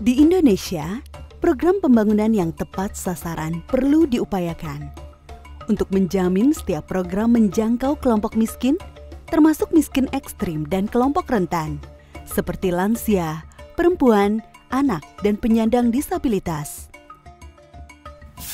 Di Indonesia, program pembangunan yang tepat sasaran perlu diupayakan untuk menjamin setiap program menjangkau kelompok miskin, termasuk miskin ekstrim dan kelompok rentan, seperti lansia, perempuan, anak, dan penyandang disabilitas.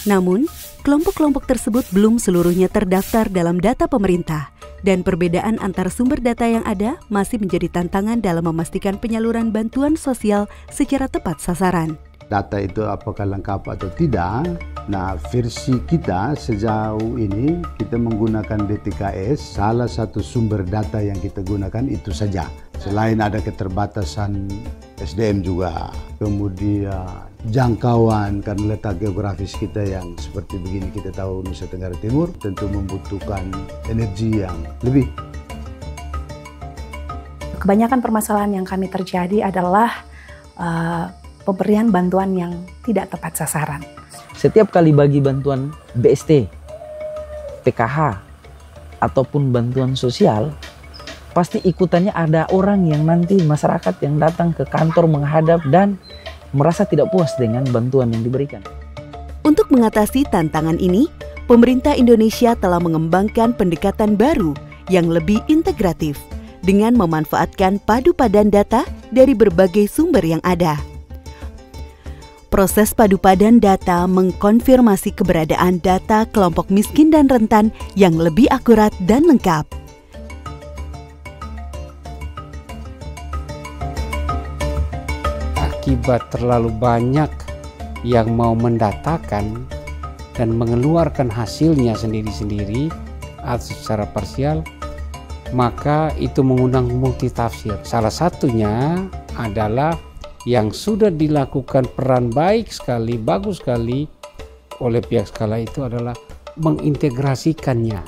Namun, kelompok-kelompok tersebut belum seluruhnya terdaftar dalam data pemerintah, dan perbedaan antar sumber data yang ada masih menjadi tantangan dalam memastikan penyaluran bantuan sosial secara tepat sasaran. Data itu apakah lengkap atau tidak? Nah, versi kita sejauh ini kita menggunakan DTKS. Salah satu sumber data yang kita gunakan itu saja. Selain ada keterbatasan SDM juga, kemudian jangkauan karena letak geografis kita yang seperti begini, kita tahu Nusa Tenggara Timur tentu membutuhkan energi yang lebih. Kebanyakan permasalahan yang kami terjadi adalah pemberian bantuan yang tidak tepat sasaran. Setiap kali bagi bantuan BST, PKH, ataupun bantuan sosial, pasti ikutannya ada orang yang nanti masyarakat yang datang ke kantor menghadap dan merasa tidak puas dengan bantuan yang diberikan. Untuk mengatasi tantangan ini, pemerintah Indonesia telah mengembangkan pendekatan baru yang lebih integratif dengan memanfaatkan padu padan data dari berbagai sumber yang ada. Proses padu padan data mengkonfirmasi keberadaan data kelompok miskin dan rentan yang lebih akurat dan lengkap. Akibat terlalu banyak yang mau mendatakan dan mengeluarkan hasilnya sendiri-sendiri atau secara parsial, maka itu mengundang multitafsir. Salah satunya adalah yang sudah dilakukan peran baik sekali, bagus sekali oleh pihak skala itu adalah mengintegrasikannya.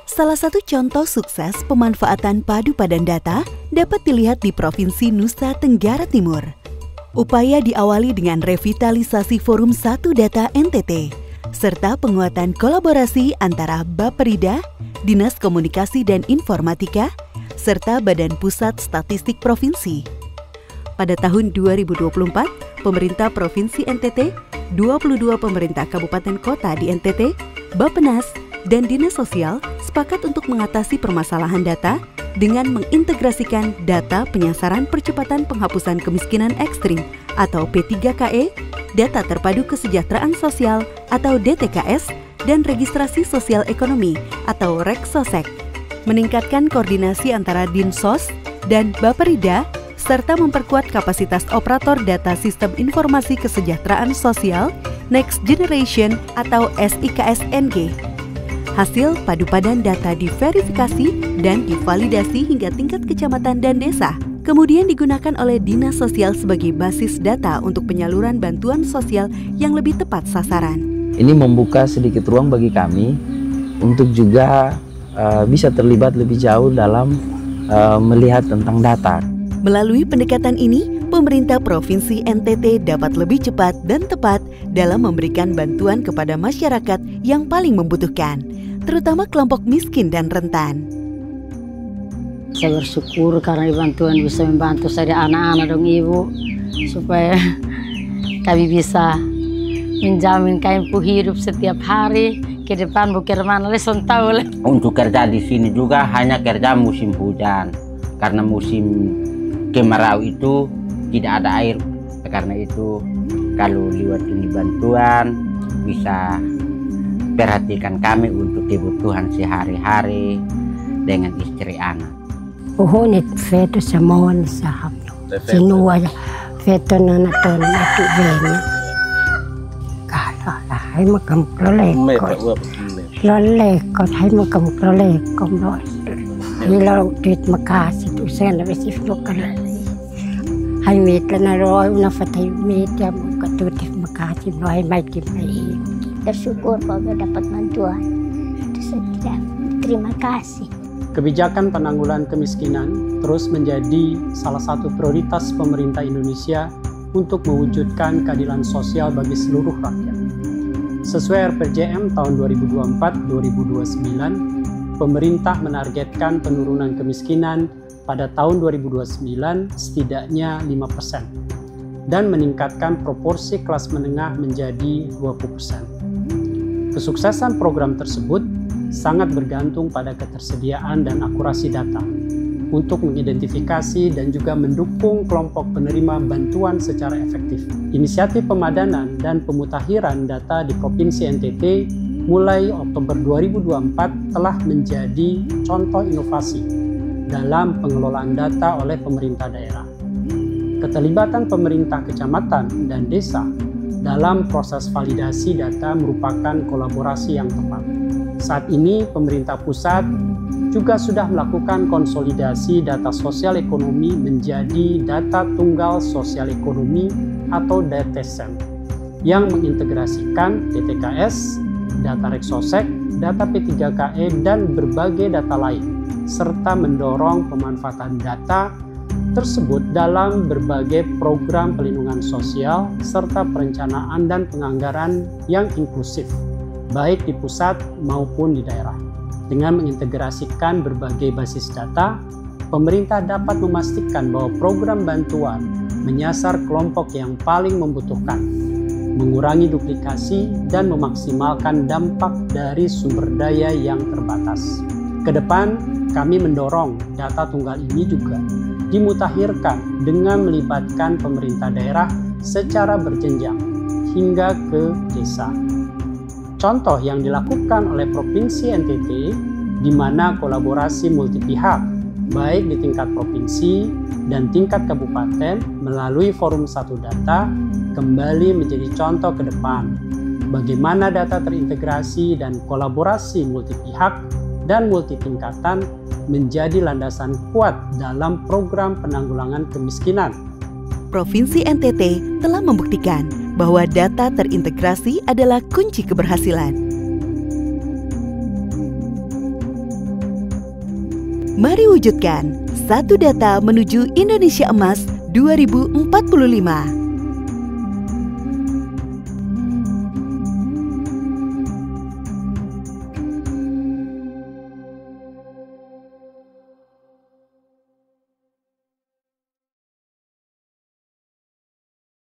Salah satu contoh sukses pemanfaatan padu padan data dapat dilihat di Provinsi Nusa Tenggara Timur. Upaya diawali dengan revitalisasi Forum 1 Data NTT, serta penguatan kolaborasi antara Bapperida, Dinas Komunikasi dan Informatika, serta Badan Pusat Statistik Provinsi. Pada tahun 2024, pemerintah Provinsi NTT, 22 pemerintah kabupaten kota di NTT, Bappenas, dan Dinas Sosial sepakat untuk mengatasi permasalahan data dengan mengintegrasikan data penyasaran percepatan penghapusan kemiskinan ekstrim atau P3KE, data terpadu kesejahteraan sosial atau DTKS, dan registrasi sosial ekonomi atau REKSOSEK, meningkatkan koordinasi antara Dinsos dan Bapperida, serta memperkuat kapasitas operator data sistem informasi kesejahteraan sosial Next Generation atau SIKSNG. Hasil padu padan data diverifikasi dan divalidasi hingga tingkat kecamatan dan desa, kemudian digunakan oleh Dinas Sosial sebagai basis data untuk penyaluran bantuan sosial yang lebih tepat sasaran. Ini membuka sedikit ruang bagi kami untuk juga bisa terlibat lebih jauh dalam melihat tentang data. Melalui pendekatan ini, pemerintah Provinsi NTT dapat lebih cepat dan tepat dalam memberikan bantuan kepada masyarakat yang paling membutuhkan, terutama kelompok miskin dan rentan. Saya bersyukur karena bantuan bisa membantu saya anak-anak dan ibu, supaya kami bisa menjamin kami hidup setiap hari ke depan, bukan mana lesson tahu. Untuk kerja di sini juga hanya kerja musim hujan, karena musim kemarau itu tidak ada air. Karena itu kalau lewat ini bantuan bisa perhatikan kami untuk kebutuhan sehari-hari dengan istri anak. Uhunit feto samon sahab sinua feto nanaton mati benya kalau hai makam lolekot hai makam lolekot loh hilang dit makasih tu saya lebih sifukkan hai mitla naroy una fatai mitya mukatutif makasih loh mai kimai. Bersyukur bahwa dapat bantuan. Itu saja. Terima kasih. Kebijakan penanggulangan kemiskinan terus menjadi salah satu prioritas pemerintah Indonesia untuk mewujudkan keadilan sosial bagi seluruh rakyat. Sesuai RPJM tahun 2024-2029, pemerintah menargetkan penurunan kemiskinan pada tahun 2029 setidaknya 5%. dan meningkatkan proporsi kelas menengah menjadi 20%. Kesuksesan program tersebut sangat bergantung pada ketersediaan dan akurasi data untuk mengidentifikasi dan juga mendukung kelompok penerima bantuan secara efektif. Inisiatif pemadanan dan pemutakhiran data di Provinsi NTT mulai Oktober 2024 telah menjadi contoh inovasi dalam pengelolaan data oleh pemerintah daerah. Keterlibatan pemerintah kecamatan dan desa dalam proses validasi data merupakan kolaborasi yang tepat. Saat ini pemerintah pusat juga sudah melakukan konsolidasi data sosial ekonomi menjadi data tunggal sosial ekonomi atau DTSEM yang mengintegrasikan DTKS, data Reksosek, data P3KE, dan berbagai data lain, serta mendorong pemanfaatan data tersebut dalam berbagai program pelindungan sosial serta perencanaan dan penganggaran yang inklusif, baik di pusat maupun di daerah. Dengan mengintegrasikan berbagai basis data, pemerintah dapat memastikan bahwa program bantuan menyasar kelompok yang paling membutuhkan, mengurangi duplikasi, dan memaksimalkan dampak dari sumber daya yang terbatas. Kedepan, kami mendorong data tunggal ini juga dimutakhirkan dengan melibatkan pemerintah daerah secara berjenjang hingga ke desa. Contoh yang dilakukan oleh Provinsi NTT di mana kolaborasi multi pihak baik di tingkat provinsi dan tingkat kabupaten melalui Forum Satu Data kembali menjadi contoh ke depan bagaimana data terintegrasi dan kolaborasi multi pihak dan multi tingkatan menjadi landasan kuat dalam program penanggulangan kemiskinan. Provinsi NTT telah membuktikan bahwa data terintegrasi adalah kunci keberhasilan. Mari wujudkan Satu Data menuju Indonesia Emas 2045.